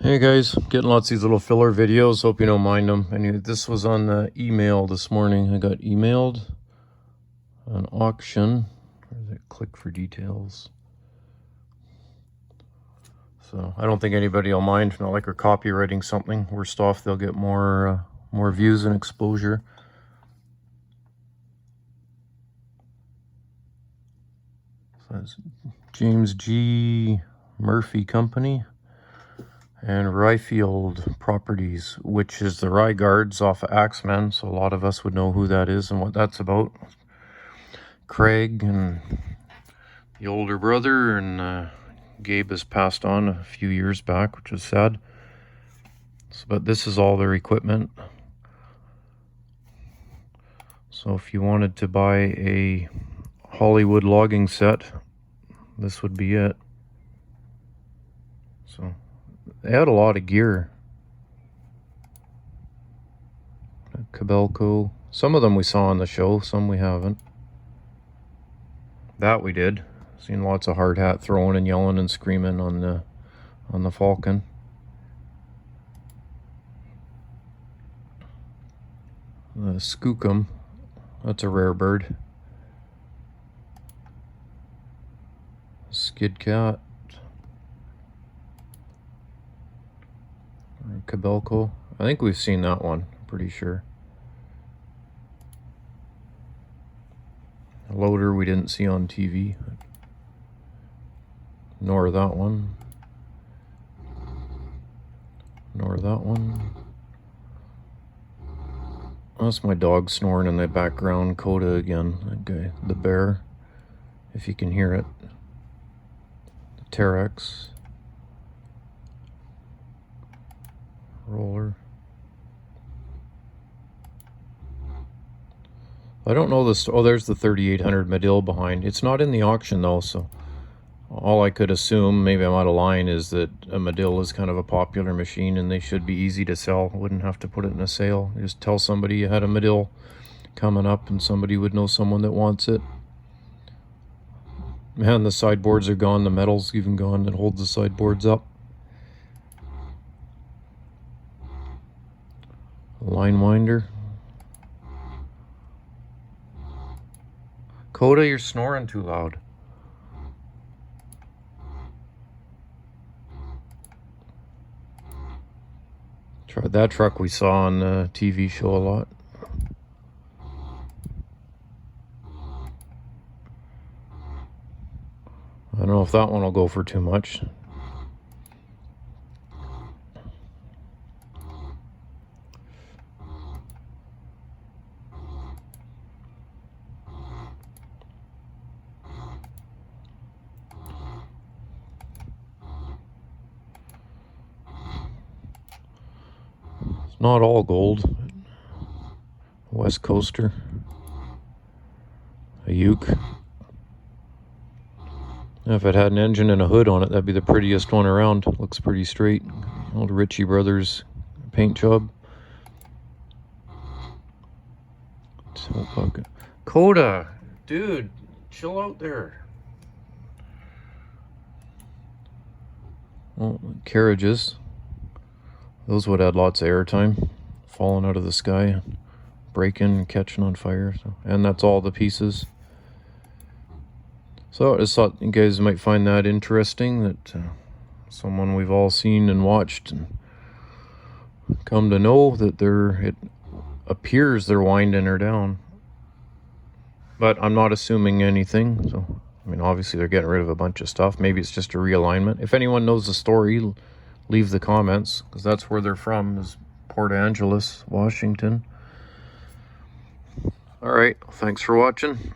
Hey guys, getting lots of these little filler videos. Hope you don't mind them. Anyway, this was on the email this morning. I got emailed an auction. Where is it? Click for details. So I don't think anybody will mind. Not like we're copywriting something. Worst off, they'll get more views and exposure. So that's James G. Murphy Company. And Ryfield Properties, which is the Rygaards off of Axeman, so a lot of us would know who that is and what that's about. Craig and the older brother, and Gabe has passed on a few years back, which is sad. So, but this is all their equipment. So if you wanted to buy a Hollywood logging set, this would be it. So they had a lot of gear. Cabelco. Some of them we saw on the show, some we haven't. That we did. Seen lots of hard hat throwing and yelling and screaming on the Falcon. The Skookum. That's a rare bird. Skid cat. Cabelco. I think we've seen that one, pretty sure. A loader we didn't see on TV. Nor that one. Nor that one. That's my dog snoring in the background. Coda again, that guy. The bear, if you can hear it. The Terex. Roller. I don't know this. Oh, there's the 3800 Medill behind. It's not in the auction though, so all I could assume, maybe I'm out of line, is that a Medill is kind of a popular machine and they should be easy to sell. Wouldn't have to put it in a sale. You just tell somebody you had a Medill coming up and somebody would know someone that wants it. Man, the sideboards are gone. The metal's even gone that holds the sideboards up. Line winder. Coda, you're snoring too loud. Tried that truck we saw on the TV show a lot. I don't know if that one will go for too much. Not all gold. West Coaster. A Uke. If it had an engine and a hood on it, that'd be the prettiest one around. Looks pretty straight. Old Ritchie Brothers paint job. Coda, dude, chill out there. Well, carriages. Those would add lots of airtime, falling out of the sky, breaking and catching on fire. So, and that's all the pieces. So I just thought you guys might find that interesting, that someone we've all seen and watched and come to know that it appears they're winding her down. But I'm not assuming anything. So, I mean, obviously they're getting rid of a bunch of stuff. Maybe it's just a realignment. If anyone knows the story, leave the comments, because that's where they're from, is Port Angeles, Washington. All right, thanks for watching.